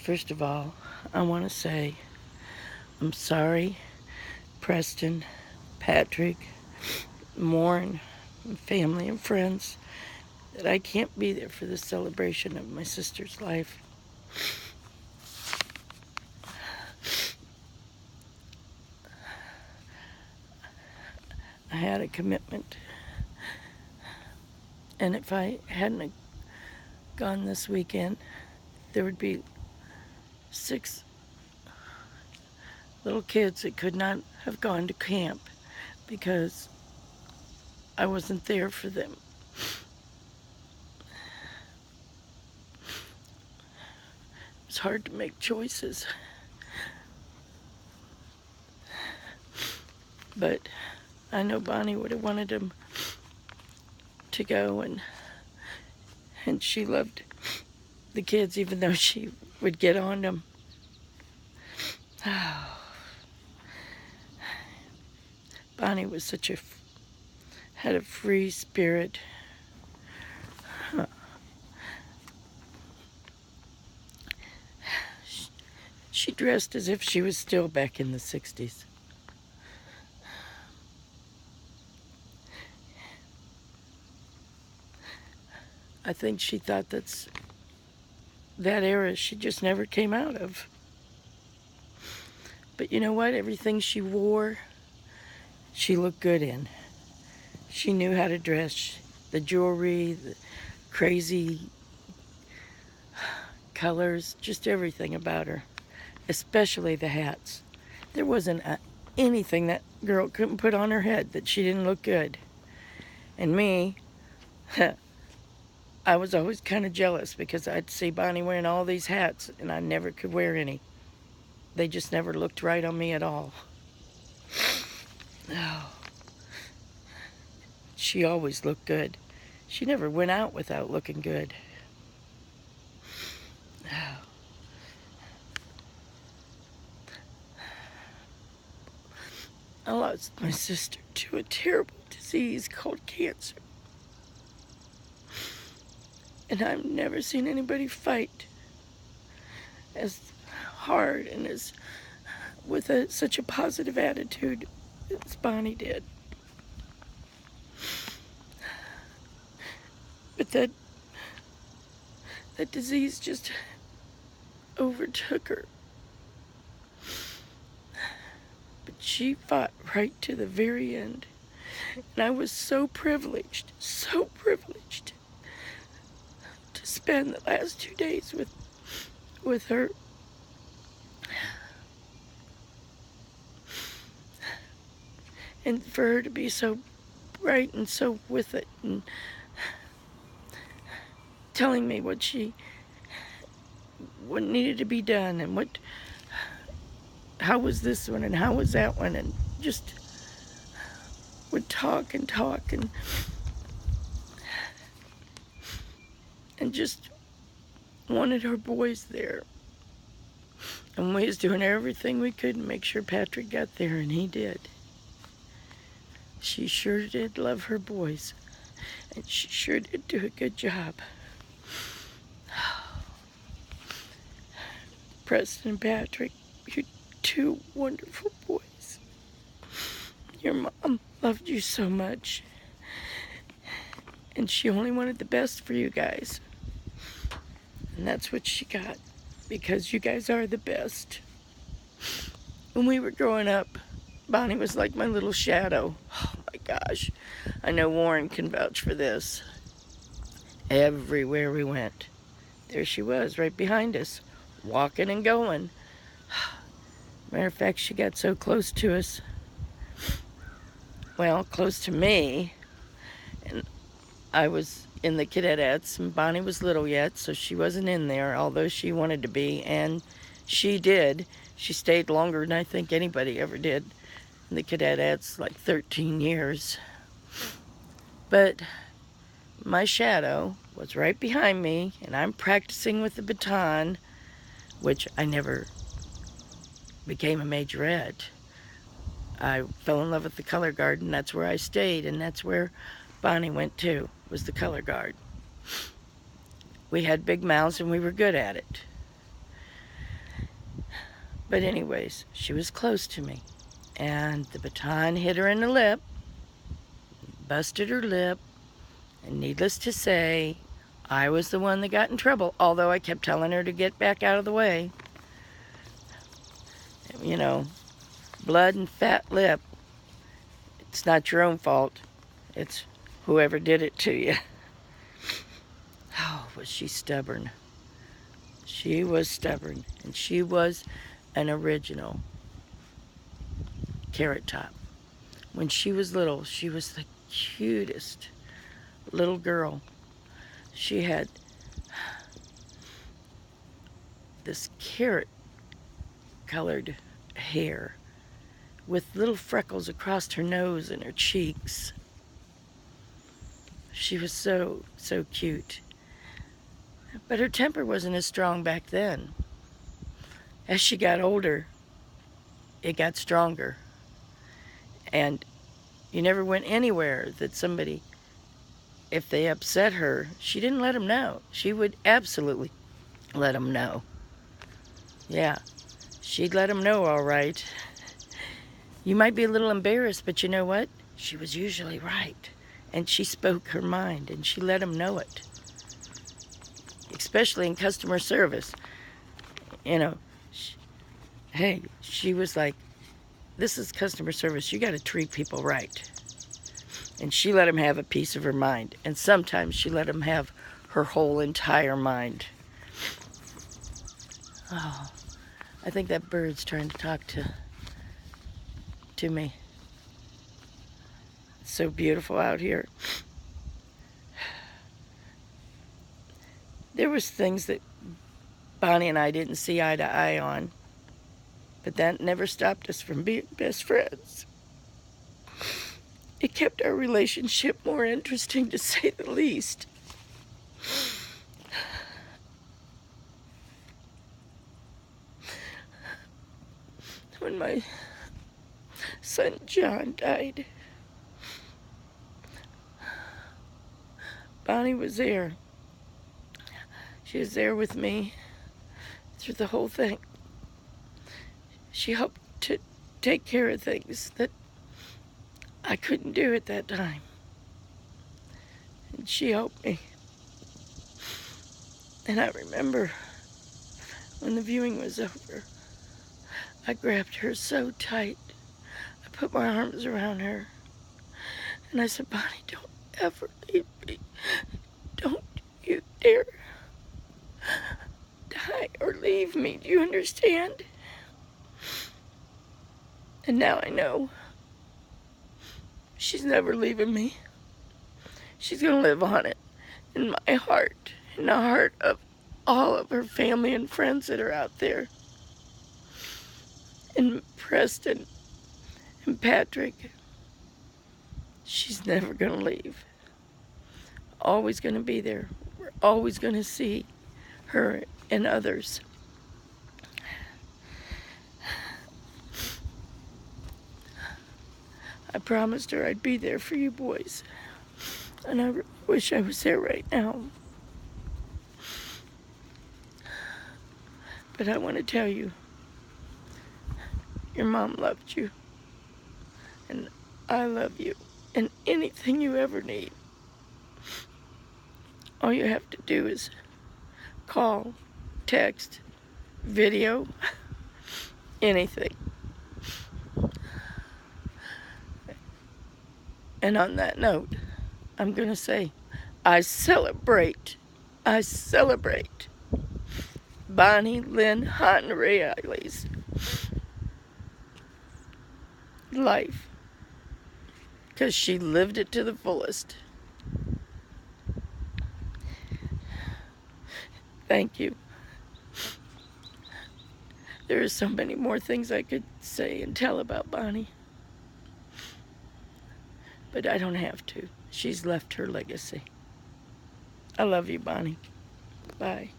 First of all, I want to say I'm sorry, Preston, Patrick, Warren, family and friends, that I can't be there for the celebration of my sister's life. I had a commitment, and if I hadn't gone this weekend, there would be 6 little kids that could not have gone to camp because I wasn't there for them. It's hard to make choices, but I know Bonnie would have wanted them to go, and she loved the kids even though she would get on them. Bonnie was had a free spirit. She dressed as if she was still back in the 60s. I think she thought that era she just never came out of. But you know what? Everything she wore, she looked good in. She knew how to dress. The jewelry, the crazy colors, just everything about her. Especially the hats. There wasn't anything that girl couldn't put on her head that she didn't look good. And me, I was always kind of jealous because I'd see Bonnie wearing all these hats and I never could wear any. They just never looked right on me at all. Oh. She always looked good. She never went out without looking good. Oh. I lost my sister to a terrible disease called cancer. And I've never seen anybody fight as hard and as with such a positive attitude as Bonnie did. But that disease just overtook her. But she fought right to the very end. And I was so privileged to spend the last 2 days with her. And for her to be so bright and so with it and telling me what needed to be done and how was this one and how was that one, and just would talk and just wanted her boys there. And we was doing everything we could to make sure Patrick got there, and he did. She sure did love her boys, and she sure did do a good job. Preston and Patrick, you're 2 wonderful boys. Your mom loved you so much, and she only wanted the best for you guys. And that's what she got, because you guys are the best. When we were growing up, Bonnie was like my little shadow. Oh my gosh. I know Warren can vouch for this. Everywhere we went, there she was, right behind us, walking and going. Matter of fact, she got so close to us. Well, close to me. And I was in the cadettes, and Bonnie was little yet, so she wasn't in there, although she wanted to be, and she did. She stayed longer than I think anybody ever did in the cadettes, like 13 years. But my shadow was right behind me, and I'm practicing with the baton, which I never became a majorette. I fell in love with the color guard, and that's where I stayed, and that's where Bonnie went too, was the color guard. We had big mouths and we were good at it. But anyways, she was close to me. And the baton hit her in the lip, busted her lip, and needless to say, I was the one that got in trouble, although I kept telling her to get back out of the way. You know, blood and fat lip, it's not your own fault. It's whoever did it to you. Oh, was she stubborn. She was stubborn, and she was an original Carrot Top. When she was little, she was the cutest little girl. She had this carrot-colored hair with little freckles across her nose and her cheeks. She was so cute. But her temper wasn't as strong back then. As she got older, it got stronger. And you never went anywhere that somebody, if they upset her, she didn't let them know. She would absolutely let them know. Yeah, she'd let them know, all right. You might be a little embarrassed, but you know what? She was usually right. And she spoke her mind, and she let them know it. Especially in customer service. You know, she was like, this is customer service. You got to treat people right. And she let them have a piece of her mind. And sometimes she let them have her whole entire mind. Oh, I think that bird's trying to talk to me. It's so beautiful out here. There was things that Bonnie and I didn't see eye to eye on, but that never stopped us from being best friends. It kept our relationship more interesting, to say the least. When my son John died, Bonnie was there. She was there with me through the whole thing. She helped to take care of things that I couldn't do at that time. And she helped me. And I remember when the viewing was over, I grabbed her so tight. I put my arms around her. And I said, Bonnie, don't ever leave me. Don't you dare die or leave me. Do you understand? And now I know she's never leaving me. She's going to live on it in my heart, in the heart of all of her family and friends that are out there. And Preston and Patrick. She's never going to leave. Always going to be there. We're always going to see her and others. I promised her I'd be there for you boys. And I wish I was there right now. But I want to tell you, your mom loved you. And I love you. And anything you ever need, all you have to do is call, text, video, anything. And on that note, I'm going to say, I celebrate Bonnie Lynn Houghton Riley's life, because she lived it to the fullest. Thank you. There are so many more things I could say and tell about Bonnie, but I don't have to. She's left her legacy. I love you, Bonnie. Bye.